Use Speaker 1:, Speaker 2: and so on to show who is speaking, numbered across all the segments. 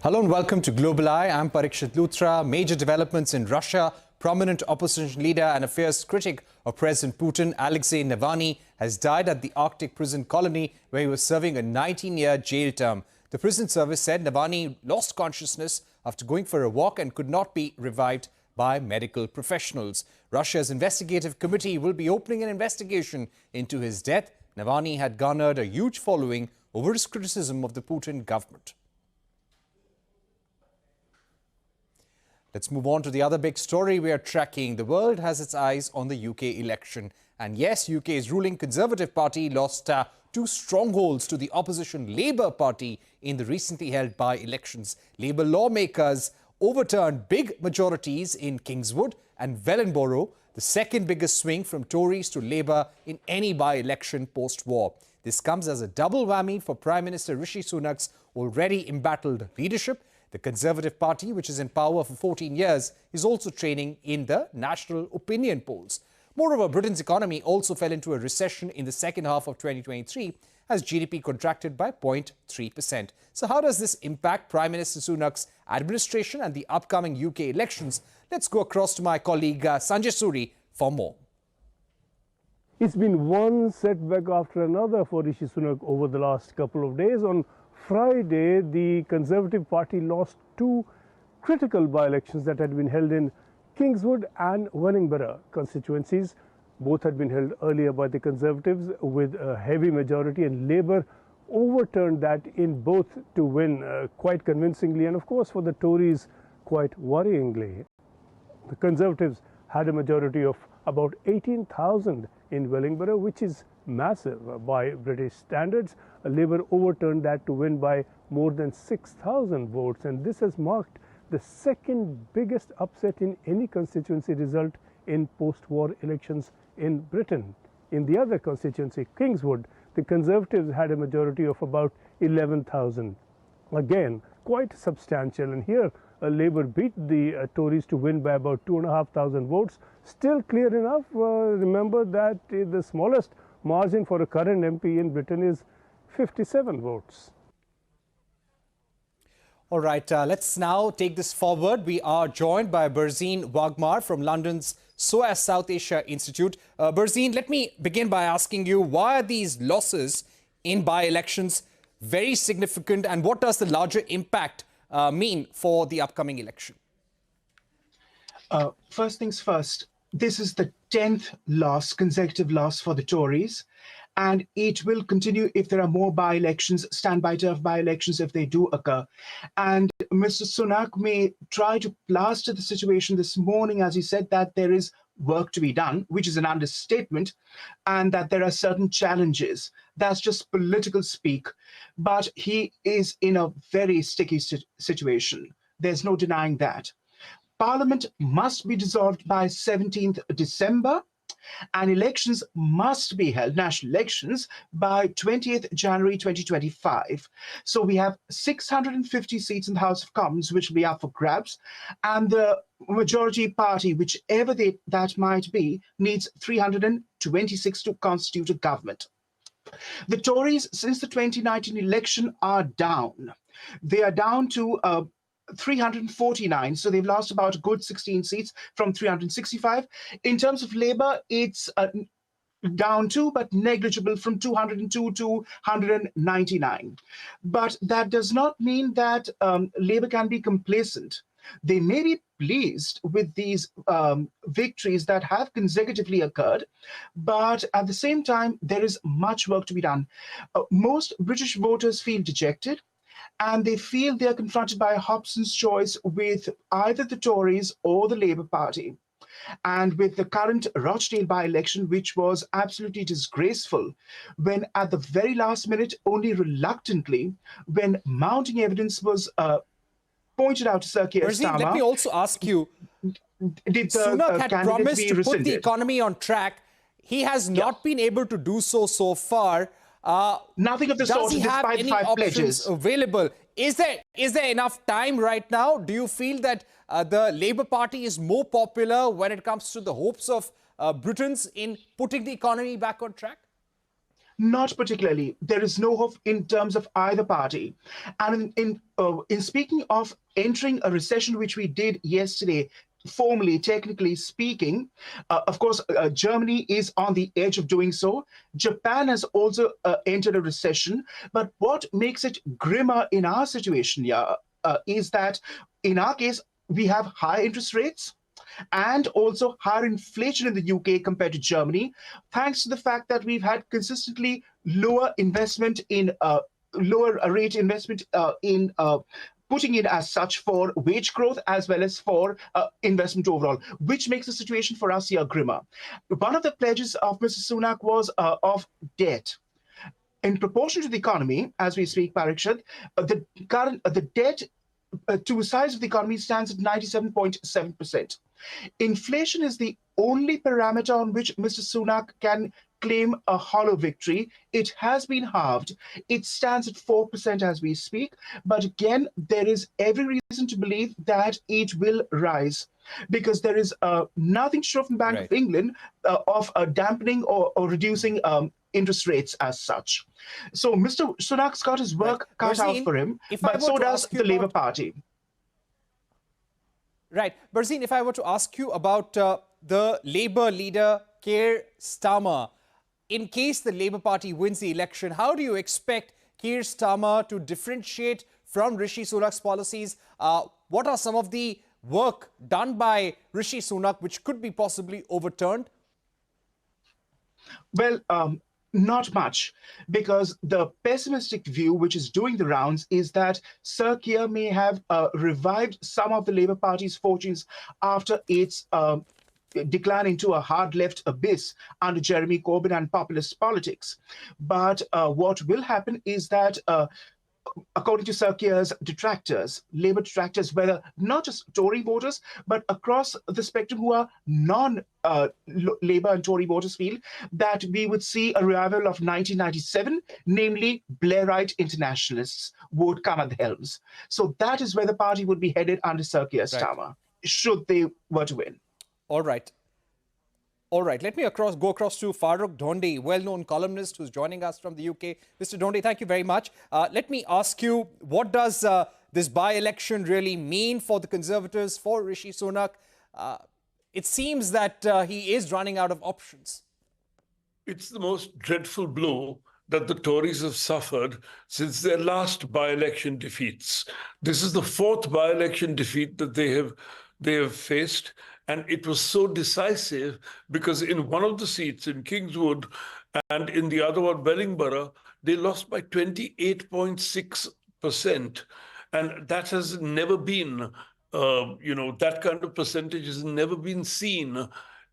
Speaker 1: Hello and welcome to Global Eye. I'm Parikshit Luthra. Major developments in Russia. Prominent opposition leader and a fierce critic of President Putin, Alexei Navalny, has died at the Arctic prison colony where he was serving a 19-year jail term. The prison service said Navalny lost consciousness after going for a walk and could not be revived by medical professionals. Russia's investigative committee will be opening an investigation into his death. Navalny had garnered a huge following over his criticism of the Putin government. Let's move on to the other big story we are tracking. The world has its eyes on the UK election. And yes, UK's ruling Conservative Party lost two strongholds to the opposition Labour Party in the recently held by-elections. Labour lawmakers overturned big majorities in Kingswood and Wellingborough, the second biggest swing from Tories to Labour in any by-election post-war. This comes as a double whammy for Prime Minister Rishi Sunak's already embattled leadership. The Conservative Party, which is in power for 14 years, is also trailing in the national opinion polls. Moreover, Britain's economy also fell into a recession in the second half of 2023 as GDP contracted by 0.3%. So how does this impact Prime Minister Sunak's administration and the upcoming UK elections? Let's go across to my colleague Sanjay Suri for more.
Speaker 2: It's been one setback after another for Rishi Sunak over the last couple of days. On Friday, the Conservative Party lost two critical by-elections that had been held in Kingswood and Wellingborough constituencies. Both had been held earlier by the Conservatives with a heavy majority, and Labour overturned that in both to win quite convincingly, and of course for the Tories quite worryingly. The Conservatives had a majority of about 18,000 in Wellingborough, which is massive by British standards. Labour overturned that to win by more than 6,000 votes, and this has marked the second biggest upset in any constituency result in post-war elections in Britain. In the other constituency, Kingswood, the Conservatives had a majority of about 11,000. Again, quite substantial, and here Labour beat the Tories to win by about 2,500 votes. Still clear enough. Remember that the smallest margin for a current MP in Britain is 57 votes.
Speaker 1: All right, let's now take this forward. We are joined by Burzine Waghmar from London's SOAS South Asia Institute. Burzine, let me begin by asking you, why are these losses in by-elections very significant, and what does the larger impact mean for the upcoming election?
Speaker 3: First things first, this is the 10th consecutive loss for the Tories, and it will continue if there are more by-elections, standby turf by-elections if they do occur. And Mr. Sunak may try to plaster the situation this morning, as he said, that there is work to be done, which is an understatement, and that there are certain challenges. That's just political speak. But he is in a very sticky situation. There's no denying that. Parliament must be dissolved by 17th December, and elections must be held, national elections, by 20th January 2025. So we have 650 seats in the House of Commons, which will be up for grabs, and the majority party, whichever that might be, needs 326 to constitute a government. The Tories, since the 2019 election, are down. They are down to 349, so they've lost about a good 16 seats from 365. In terms of Labour, it's down too, but negligible, from 202 to 199. But that does not mean that Labour can be complacent. They may be pleased with these victories that have consecutively occurred, but at the same time, there is much work to be done. Most British voters feel dejected, and they feel they are confronted by a Hobson's choice with either the Tories or the Labour Party. And with the current Rochdale by-election, which was absolutely disgraceful, when at the very last minute, only reluctantly, when mounting evidence was pointed out to Sir Keir Starmer.
Speaker 1: Let me also ask you, Sunak had promised to put the economy on track. He has not been able to do so far.
Speaker 3: Nothing of the sort, despite the 5 pledges
Speaker 1: available. Is there enough time right now? Do you feel that the Labour Party is more popular when it comes to the hopes of Britons in putting the economy back on track?
Speaker 3: Not particularly. There is no hope in terms of either party. And in speaking of entering a recession, which we did yesterday, formally, technically speaking, of course, Germany is on the edge of doing so. Japan has also entered a recession. But what makes it grimmer in our situation, is that in our case, we have high interest rates and also higher inflation in the UK compared to Germany, thanks to the fact that we've had consistently lower investment in lower rate investment in putting in as such for wage growth as well as for investment overall, which makes the situation for us here grimmer. One of the pledges of Mr. Sunak was of debt. In proportion to the economy, as we speak, Parikshit, the debt to size of the economy stands at 97.7%. Inflation is the only parameter on which Mr. Sunak can claim a hollow victory. It has been halved. It stands at 4% as we speak. But again, there is every reason to believe that it will rise, because there is nothing to show from Bank of England of dampening or reducing interest rates as such. So Mr. Sunak's got his work cut out for him, but so does the Labour Party.
Speaker 1: Right. Burzine, if I were to ask you about the Labour leader, Keir Starmer, in case the Labour Party wins the election, how do you expect Keir Starmer to differentiate from Rishi Sunak's policies? What are some of the work done by Rishi Sunak which could be possibly overturned?
Speaker 3: Well, not much, because the pessimistic view which is doing the rounds is that Sir Keir may have revived some of the Labour Party's fortunes after its decline into a hard-left abyss under Jeremy Corbyn and populist politics. But what will happen is that according to Sir Keir's detractors, Labour detractors, whether not just Tory voters, but across the spectrum who are non-Labour and Tory voters, feel that we would see a revival of 1997, namely Blairite internationalists would come at the helms. So that is where the party would be headed under Sir Keir Starmer, should they were to win.
Speaker 1: All right. All right, let me go across to Farrukh Dhondy, well-known columnist who's joining us from the UK. Mr. Dhondy, thank you very much. Let me ask you, what does this by-election really mean for the Conservatives, for Rishi Sunak? It seems that he is running out of options.
Speaker 4: It's the most dreadful blow that the Tories have suffered since their last by-election defeats. This is the fourth by-election defeat that they have faced. And it was so decisive because in one of the seats in Kingswood and in the other one, Wellingborough, they lost by 28.6%. And that has never been, that kind of percentage has never been seen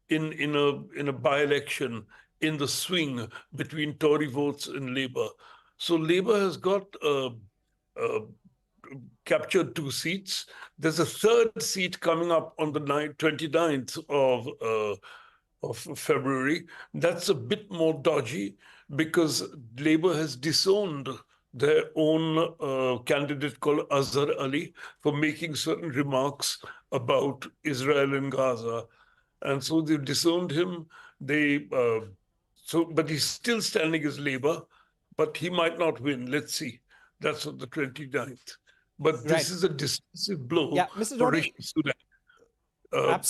Speaker 4: in a by-election in the swing between Tory votes and Labour. So Labour has got captured 2 seats. There's a third seat coming up on the 29th of February. That's a bit more dodgy because Labour has disowned their own candidate called Azhar Ali for making certain remarks about Israel and Gaza. And so they've disowned him. But he's still standing as Labour, but he might not win. Let's see. That's on the 29th. But this is a decisive blow for Rishi Sunak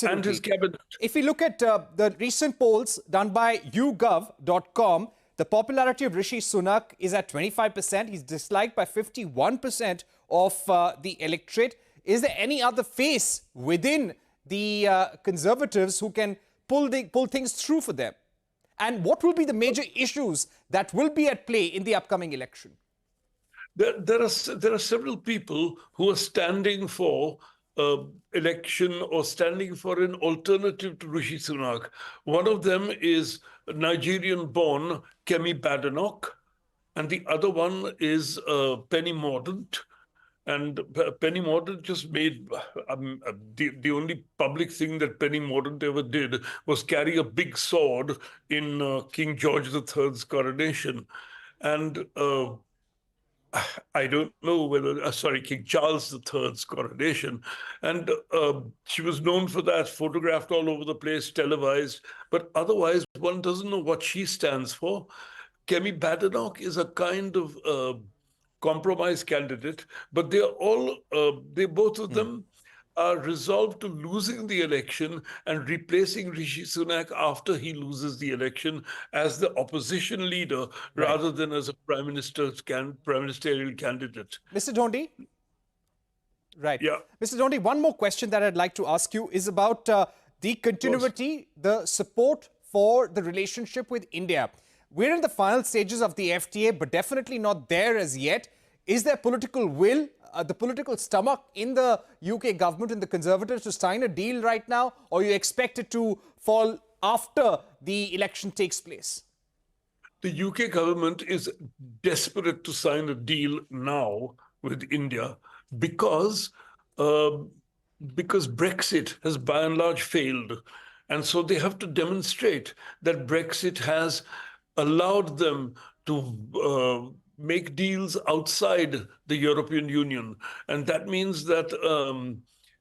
Speaker 4: and his cabinet.
Speaker 1: If we look at the recent polls done by YouGov.com, the popularity of Rishi Sunak is at 25%. He's disliked by 51% of the electorate. Is there any other face within the Conservatives who can pull things through for them? And what will be the major issues that will be at play in the upcoming election?
Speaker 4: There are several people who are standing for election or standing for an alternative to Rishi Sunak. One of them is Nigerian-born Kemi Badenoch, and the other one is Penny Mordaunt. And Penny Mordaunt just made the only public thing that Penny Mordaunt ever did was carry a big sword in King George III's coronation, and I don't know whether, King Charles III's coronation. And she was known for that, photographed all over the place, televised. But otherwise, one doesn't know what she stands for. Kemi Badenoch is a kind of compromise candidate, but they both of them are resolved to losing the election and replacing Rishi Sunak after he loses the election as the opposition leader rather than as a prime ministerial candidate.
Speaker 1: Mr. Dhondy? Right.
Speaker 4: Yeah.
Speaker 1: Mr. Dhondy, one more question that I'd like to ask you is about the continuity, the support for the relationship with India. We're in the final stages of the FTA, but definitely not there as yet. Is there political will, the political stomach in the UK government and the Conservatives to sign a deal right now, or you expect it to fall after the election takes place?
Speaker 4: The UK government is desperate to sign a deal now with India because Brexit has by and large failed. And so they have to demonstrate that Brexit has allowed them to make deals outside the European Union. And that means that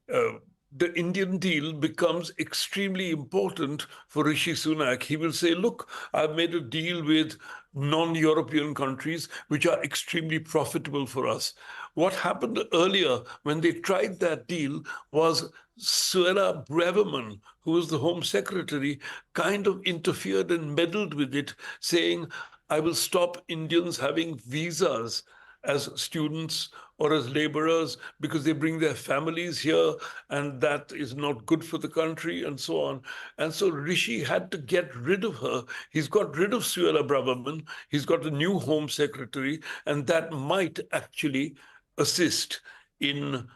Speaker 4: the Indian deal becomes extremely important for Rishi Sunak. He will say, look, I've made a deal with non-European countries which are extremely profitable for us. What happened earlier when they tried that deal was Suella Braverman, who was the Home Secretary, kind of interfered and meddled with it, saying, I will stop Indians having visas as students or as laborers because they bring their families here and that is not good for the country and so on. And so Rishi had to get rid of her. He's got rid of Suella Braverman. He's got a new Home Secretary, and that might actually assist in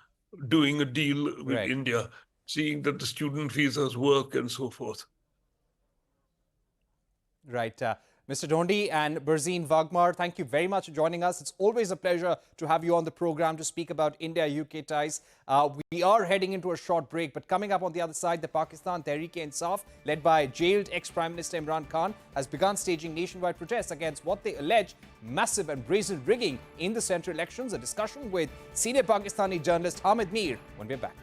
Speaker 4: doing a deal with India, seeing that the student visas work and so forth.
Speaker 1: Right. Mr. Dhondy and Burzine Waghmar, thank you very much for joining us. It's always a pleasure to have you on the program to speak about India-UK ties. We are heading into a short break, but coming up on the other side, the Pakistan Tehreek-e-Insaf, led by jailed ex-Prime Minister Imran Khan, has begun staging nationwide protests against what they allege massive and brazen rigging in the central elections. A discussion with senior Pakistani journalist Hamid Mir when we're back.